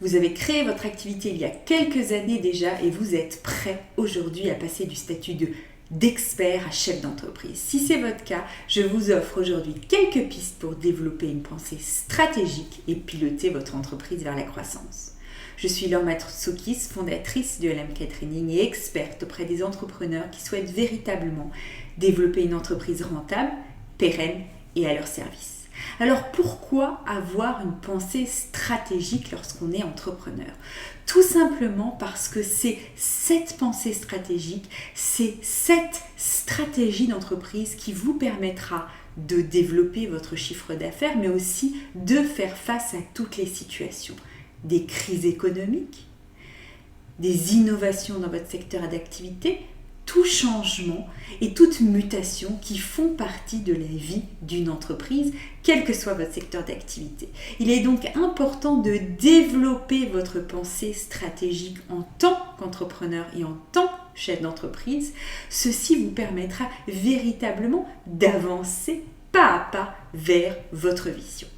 Vous avez créé votre activité il y a quelques années déjà et vous êtes prêt aujourd'hui à passer du statut d'expert à chef d'entreprise. Si c'est votre cas, je vous offre aujourd'hui quelques pistes pour développer une pensée stratégique et piloter votre entreprise vers la croissance. Je suis Laure Matsoukas, fondatrice de LMK Training et experte auprès des entrepreneurs qui souhaitent véritablement développer une entreprise rentable, pérenne et à leur service. Alors pourquoi avoir une pensée stratégique lorsqu'on est entrepreneur ? Tout simplement parce que c'est cette pensée stratégique, c'est cette stratégie d'entreprise qui vous permettra de développer votre chiffre d'affaires, mais aussi de faire face à toutes les situations. Des crises économiques, des innovations dans votre secteur d'activité, tout changement et toute mutation qui font partie de la vie d'une entreprise, quel que soit votre secteur d'activité. Il est donc important de développer votre pensée stratégique en tant qu'entrepreneur et en tant que chef d'entreprise. Ceci vous permettra véritablement d'avancer pas à pas vers votre vision.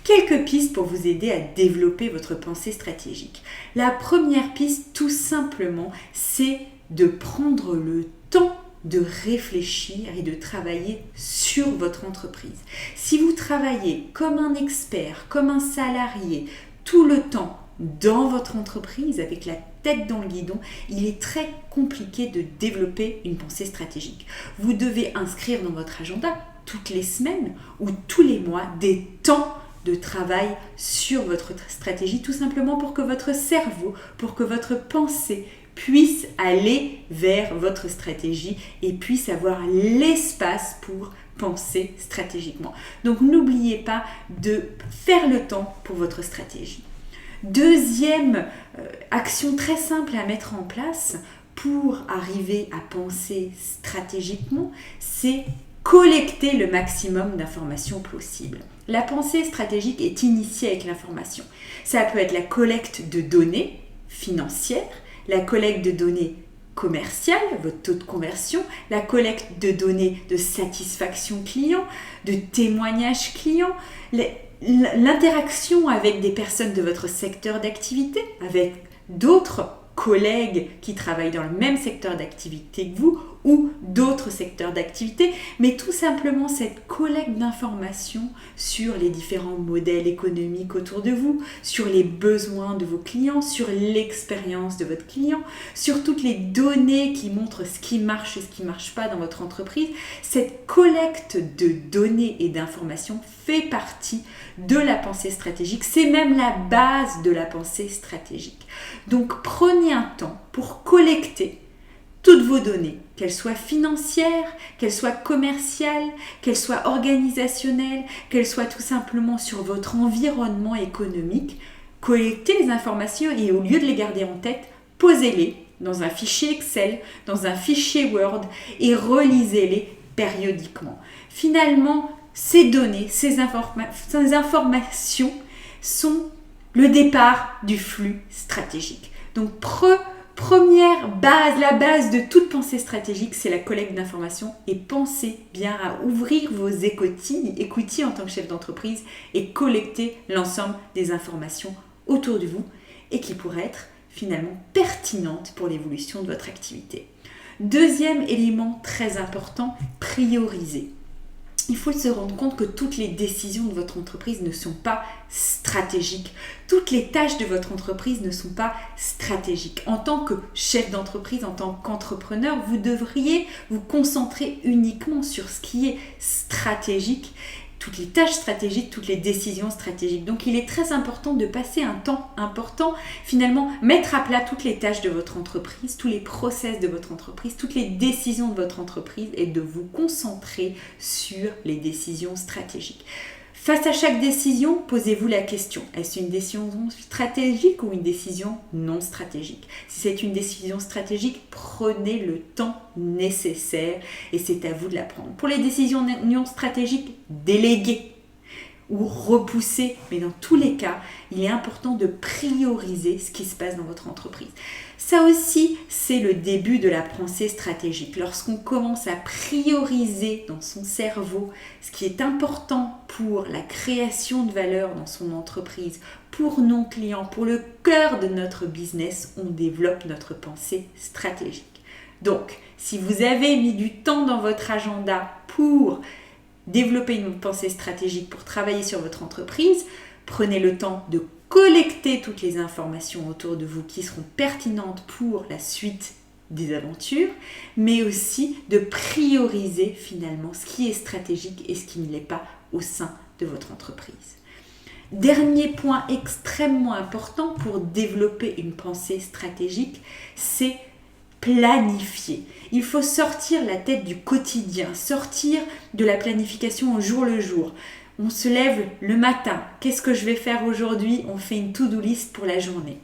Quelques pistes pour vous aider à développer votre pensée stratégique. La première piste, tout simplement, c'est de prendre le temps de réfléchir et de travailler sur votre entreprise. Si vous travaillez comme un expert, comme un salarié, tout le temps dans votre entreprise, avec la tête dans le guidon, il est très compliqué de développer une pensée stratégique. Vous devez inscrire dans votre agenda toutes les semaines ou tous les mois des temps de travail sur votre stratégie, tout simplement pour que votre cerveau, pour que votre pensée puisse aller vers votre stratégie et puisse avoir l'espace pour penser stratégiquement. Donc n'oubliez pas de faire le temps pour votre stratégie. Deuxième action très simple à mettre en place pour arriver à penser stratégiquement, c'est collecter le maximum d'informations possibles. La pensée stratégique est initiée avec l'information. Ça peut être la collecte de données financières, la collecte de données commerciales, votre taux de conversion, la collecte de données de satisfaction client, de témoignages clients, l'interaction avec des personnes de votre secteur d'activité, avec d'autres collègues qui travaillent dans le même secteur d'activité que vous ou d'autres secteurs d'activité, mais tout simplement cette collecte d'informations sur les différents modèles économiques autour de vous, sur les besoins de vos clients, sur l'expérience de votre client, sur toutes les données qui montrent ce qui marche et ce qui ne marche pas dans votre entreprise. Cette collecte de données et d'informations fait partie de la pensée stratégique, c'est même la base de la pensée stratégique. Donc prenez un temps pour collecter toutes vos données, qu'elles soient financières, qu'elles soient commerciales, qu'elles soient organisationnelles, qu'elles soient tout simplement sur votre environnement économique. Collectez les informations et au lieu de les garder en tête, posez-les dans un fichier Excel, dans un fichier Word et relisez-les périodiquement. Finalement, ces données, ces informations sont le départ du flux stratégique. Donc, première base, la base de toute pensée stratégique, c'est la collecte d'informations et pensez bien à ouvrir vos écoutilles en tant que chef d'entreprise et collecter l'ensemble des informations autour de vous et qui pourraient être finalement pertinentes pour l'évolution de votre activité. Deuxième élément très important, prioriser. Il faut se rendre compte que toutes les décisions de votre entreprise ne sont pas stratégiques. Toutes les tâches de votre entreprise ne sont pas stratégiques. En tant que chef d'entreprise, en tant qu'entrepreneur, vous devriez vous concentrer uniquement sur ce qui est stratégique, toutes les tâches stratégiques, toutes les décisions stratégiques. Donc il est très important de passer un temps important, finalement mettre à plat toutes les tâches de votre entreprise, tous les process de votre entreprise, toutes les décisions de votre entreprise et de vous concentrer sur les décisions stratégiques. Face à chaque décision, posez-vous la question, est-ce une décision stratégique ou une décision non stratégique ? Si c'est une décision stratégique, prenez le temps nécessaire et c'est à vous de la prendre. Pour les décisions non stratégiques, déléguez. ou repousser, mais dans tous les cas, il est important de prioriser ce qui se passe dans votre entreprise. Ça aussi, c'est le début de la pensée stratégique. Lorsqu'on commence à prioriser dans son cerveau ce qui est important pour la création de valeur dans son entreprise, pour nos clients, pour le cœur de notre business, on développe notre pensée stratégique. Donc, si vous avez mis du temps dans votre agenda pour développer une pensée stratégique, pour travailler sur votre entreprise, prenez le temps de collecter toutes les informations autour de vous qui seront pertinentes pour la suite des aventures, mais aussi de prioriser finalement ce qui est stratégique et ce qui ne l'est pas au sein de votre entreprise. Dernier point extrêmement important pour développer une pensée stratégique, c'est planifier. Il faut sortir la tête du quotidien, sortir de la planification au jour le jour. On se lève le matin, qu'est-ce que je vais faire aujourd'hui? On fait une to-do list pour la journée.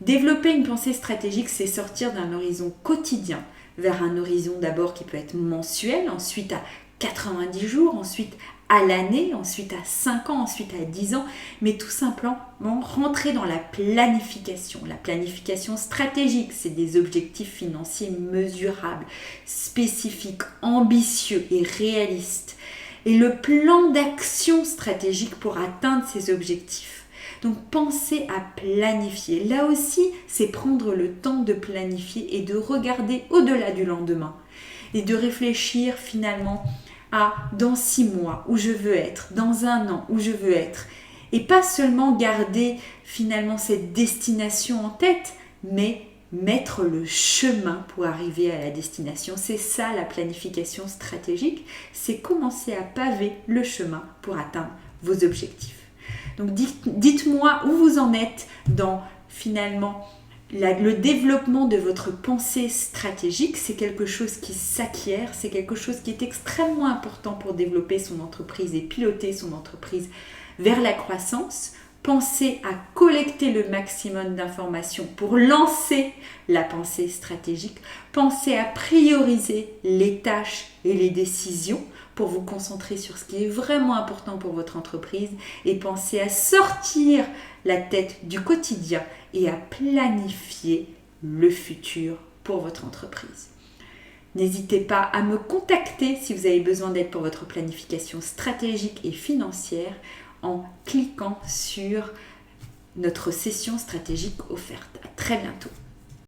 Développer une pensée stratégique, c'est sortir d'un horizon quotidien vers un horizon d'abord qui peut être mensuel, ensuite à 90 jours, ensuite à l'année, ensuite à 5 ans, ensuite à 10 ans, mais tout simplement rentrer dans la planification. La planification stratégique, c'est des objectifs financiers mesurables, spécifiques, ambitieux et réalistes. Et le plan d'action stratégique pour atteindre ces objectifs. Donc pensez à planifier. Là aussi, c'est prendre le temps de planifier et de regarder au-delà du lendemain et de réfléchir finalement à dans 6 mois où je veux être, dans 1 an où je veux être. Et pas seulement garder finalement cette destination en tête, mais mettre le chemin pour arriver à la destination. C'est ça la planification stratégique, c'est commencer à paver le chemin pour atteindre vos objectifs. Donc dites-moi où vous en êtes dans finalement le développement de votre pensée stratégique. C'est quelque chose qui s'acquiert, c'est quelque chose qui est extrêmement important pour développer son entreprise et piloter son entreprise vers la croissance. Pensez à collecter le maximum d'informations pour lancer la pensée stratégique. Pensez à prioriser les tâches et les décisions pour vous concentrer sur ce qui est vraiment important pour votre entreprise. Et pensez à sortir la tête du quotidien et à planifier le futur pour votre entreprise. N'hésitez pas à me contacter si vous avez besoin d'aide pour votre planification stratégique et financière en cliquant sur notre session stratégique offerte. À très bientôt.